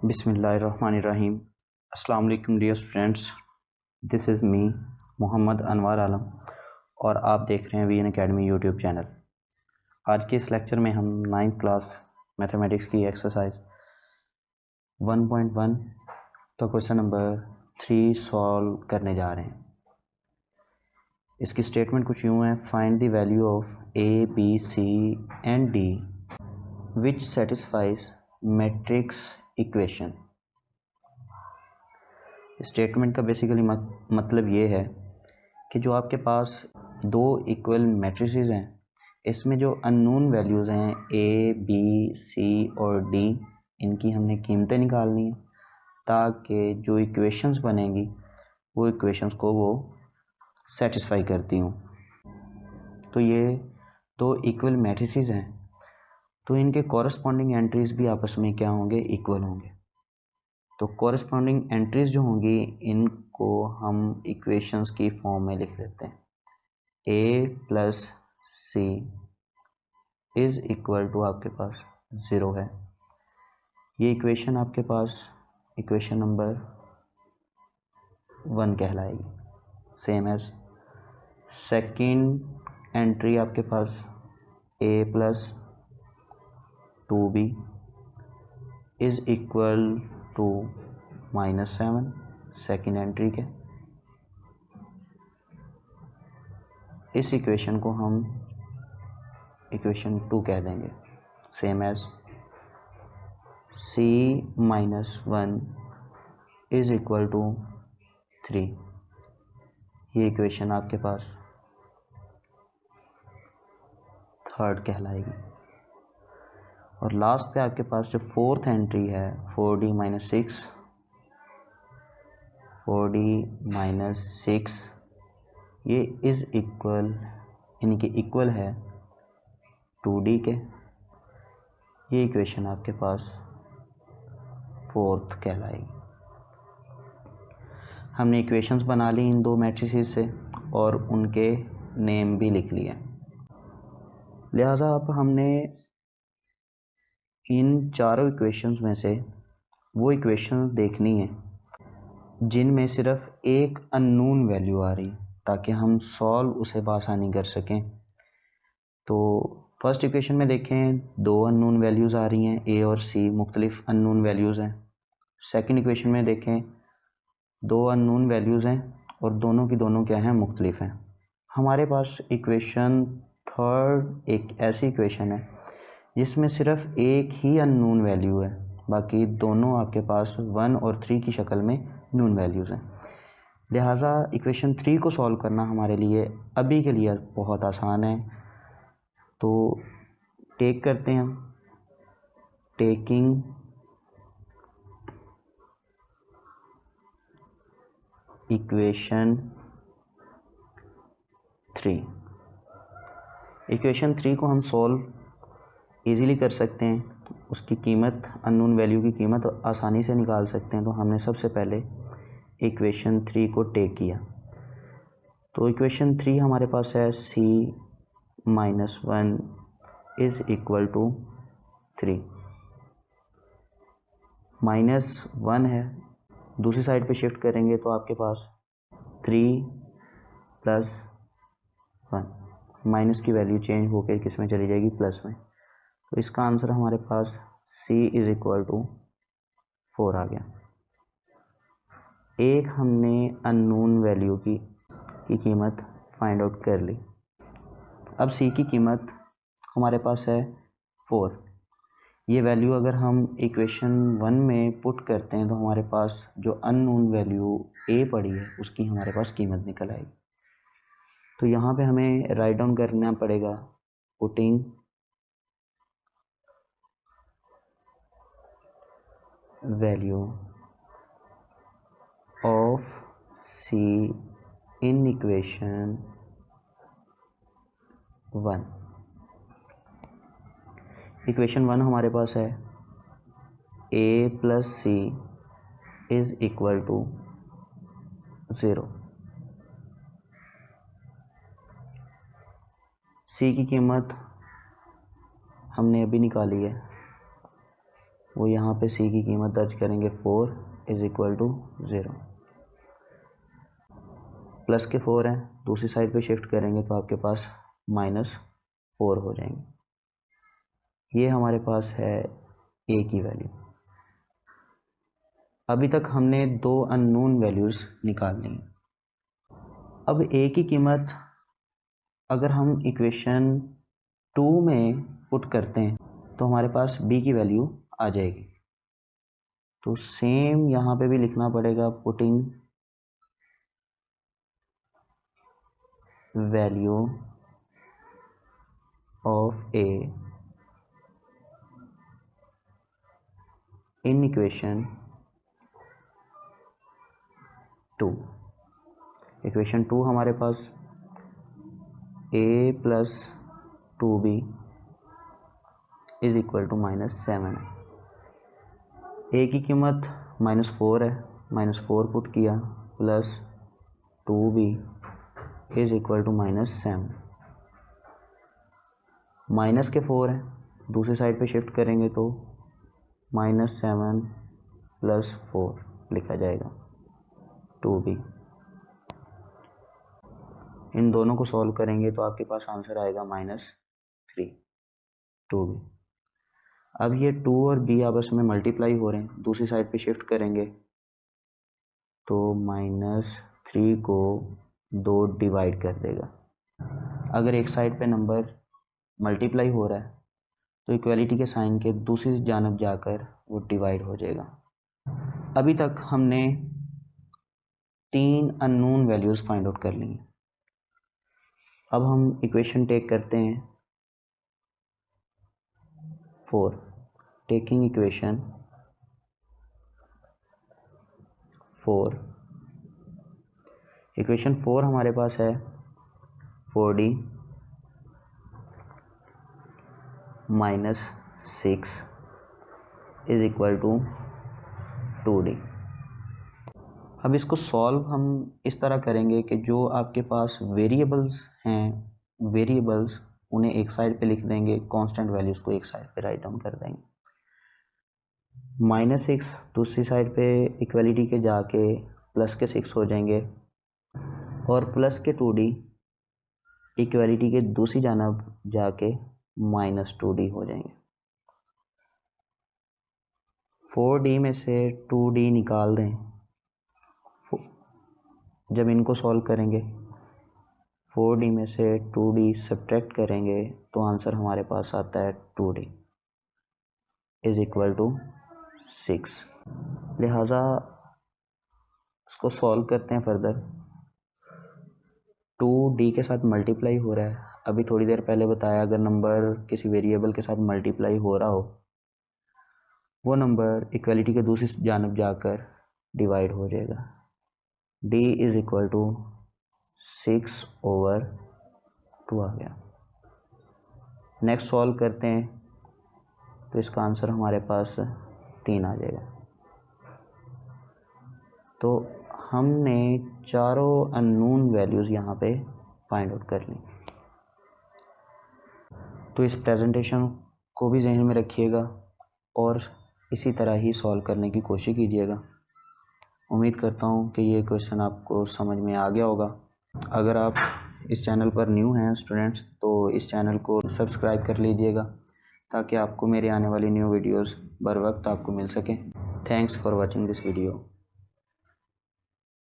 बिस्मिल्लाहिर्रहमानिर्रहीम। अस्सलाम वालेकुम dear students, this is me Mohammad Anwar Alam और आप देख रहे हैं वीएन एकेडमी यूट्यूब चैनल। आज के इस लेक्चर में हम 9th क्लास मैथमेटिक्स की एक्सरसाइज 1.1 का क्वेश्चन नंबर 3 सॉल्व करने जा रहे हैं। इसकी स्टेटमेंट कुछ यूँ है: find the value of A B C and D which satisfies matrix equation. Statement का बेसिकली मतलब ये है कि जो आपके पास दो इक्वल मैट्रिसेस हैं, इसमें जो अननोन वैल्यूज़ हैं ए बी सी और डी, इनकी हमने कीमतें निकालनी है ताकि जो इक्वेशंस बनेंगी वो इक्वेशंस को वो सेटिस्फाई करती हूँ। तो ये दो इक्वल मैट्रिसेस हैं, तो इनके कॉरस्पॉन्डिंग एंट्रीज भी आपस में क्या होंगे, इक्वल होंगे। तो कॉरस्पॉन्डिंग एंट्रीज जो होंगी इनको हम इक्वेशंस की फॉर्म में लिख लेते हैं। A plus C is equal to आपके पास 0 है। ये इक्वेशन आपके पास इक्वेशन नंबर 1 कहलाएगी। सेम एज सेकेंड एंट्री आपके पास A plus 2b is equal to -7, second entry के। इस इक्वेशन को हम इक्वेशन 2 कह देंगे। Same as c -1 is equal to 3, ये इक्वेशन आपके पास थर्ड कहलाएगी। और लास्ट पे आपके पास जो फोर्थ एंट्री है 4d -6 ये इज़ इक्वल यानी कि इक्वल है 2d के। ये इक्वेशन आपके पास फोर्थ कहलाएगी। हमने इक्वेशंस बना ली इन दो मैट्रिसेस से और उनके नेम भी लिख लिए। लिहाजा अब हमने इन चारों इक्वेशंस में से वो इक्वेशन देखनी है जिनमें सिर्फ एक अननोन वैल्यू आ रही, ताकि हम सॉल्व उसे बआसानी कर सकें। तो फर्स्ट इक्वेशन में देखें, दो अननोन वैल्यूज़ आ रही हैं, ए और सी मुख्तलिफ अननोन वैल्यूज़ हैं। सेकंड इक्वेशन में देखें, दो अननोन वैल्यूज़ हैं और दोनों की दोनों क्या हैं, मुख्तलिफ हैं। हमारे पास इक्वेशन थर्ड एक ऐसी इक्वेशन है जिसमें सिर्फ एक ही अननोन वैल्यू है, बाकी दोनों आपके पास 1 और 3 की शक्ल में नोन वैल्यूज़ हैं। लिहाजा इक्वेशन 3 को सॉल्व करना हमारे लिए अभी के लिए बहुत आसान है। तो टेक करते हैं हम, टेकिंग इक्वेशन 3। इक्वेशन 3 को हम सॉल्व इजीली कर सकते हैं। उसकी कीमत, अननोन वैल्यू की कीमत आसानी से निकाल सकते हैं। तो हमने सबसे पहले इक्वेशन 3 को टेक किया। तो इक्वेशन 3 हमारे पास है c -1 इज़ इक्वल टू 3। -1 है, दूसरी साइड पे शिफ्ट करेंगे तो आपके पास 3 + 1, माइनस की वैल्यू चेंज होकर किस में चली जाएगी, प्लस में। तो इसका आंसर हमारे पास c इज़ इक्वल टू 4 आ गया। एक हमने अननोन वैल्यू की कीमत फाइंड आउट कर ली। अब c की कीमत हमारे पास है 4। ये वैल्यू अगर हम इक्वेशन 1 में पुट करते हैं तो हमारे पास जो अननोन वैल्यू a पड़ी है उसकी हमारे पास कीमत निकल आएगी। तो यहाँ पे हमें राइट डाउन करना पड़ेगा, putting value of c in equation 1। Equation 1 हमारे पास है a + c is equal to 0। c की कीमत हमने अभी निकाली है वो यहाँ पे c की कीमत दर्ज करेंगे 4 इज़ इक्वल टू 0। प्लस के 4 हैं, दूसरी साइड पे शिफ्ट करेंगे तो आपके पास -4 हो जाएंगे। ये हमारे पास है a की वैल्यू। अभी तक हमने 2 अननोन वैल्यूज़ निकाल ली। अब a की कीमत अगर हम इक्वेशन 2 में पुट करते हैं तो हमारे पास b की वैल्यू आ जाएगी। तो सेम यहाँ पे भी लिखना पड़ेगा, putting value of a in equation 2। Equation 2 हमारे पास a plus 2b is equal to -7 है। a की कीमत -4 है, -4 पुट किया plus 2b is equal to -7। Minus के 4 है, दूसरी साइड पे शिफ्ट करेंगे तो -7 प्लस 4 लिखा जाएगा 2b। इन दोनों को सॉल्व करेंगे तो आपके पास आंसर आएगा -3 2b। अब ये 2 और b आपस में मल्टीप्लाई हो रहे हैं, दूसरी साइड पे शिफ्ट करेंगे तो -3 को 2 डिवाइड कर देगा। अगर एक साइड पे नंबर मल्टीप्लाई हो रहा है तो इक्वलिटी के साइन के दूसरी जानब जाकर वो डिवाइड हो जाएगा। अभी तक हमने 3 अननोन वैल्यूज़ फाइंड आउट कर ली हैं। अब हम इक्वेशन टेक करते हैं 4। टेकिंग इक्वेशन 4, इक्वेशन 4 हमारे पास है 4d -6 is equal to 2d। अब इसको सॉल्व हम इस तरह करेंगे कि जो आपके पास वेरिएबल्स हैं, वेरिएबल्स उन्हें एक साइड पे लिख देंगे, कांस्टेंट वैल्यूज़ को एक साइड पे राइट डाउन कर देंगे। -6 दूसरी साइड पे इक्वलिटी के जाके प्लस के 6 हो जाएंगे और प्लस के 2d इक्वलिटी के दूसरी जानब जाके -2d हो जाएंगे। 4d में से 2d निकाल दें। जब इनको सॉल्व करेंगे 4d में से 2d सब्ट्रैक्ट करेंगे तो आंसर हमारे पास आता है 2d इज इक्वल टू 6। लिहाजा इसको सॉल्व करते हैं फर्दर। 2d के साथ मल्टीप्लाई हो रहा है, अभी थोड़ी देर पहले बताया अगर नंबर किसी वेरिएबल के साथ मल्टीप्लाई हो रहा हो वो नंबर इक्वलिटी के दूसरी जानब जाकर डिवाइड हो जाएगा। d इज इक्वल टू 6/2 आ गया। नेक्स्ट सॉल्व करते हैं तो इसका आंसर हमारे पास 3 आ जाएगा। तो हमने चारों अननोन वैल्यूज़ यहाँ पे फाइंड आउट कर ली। तो इस प्रेजेंटेशन को भी जहन में रखिएगा और इसी तरह ही सॉल्व करने की कोशिश कीजिएगा। उम्मीद करता हूँ कि ये क्वेश्चन आपको समझ में आ गया होगा। अगर आप इस चैनल पर न्यू हैं स्टूडेंट्स तो इस चैनल को सब्सक्राइब कर लीजिएगा ताकि आपको मेरे आने वाली न्यू वीडियोस बर वक्त आपको मिल सकें। Thanks for watching this video.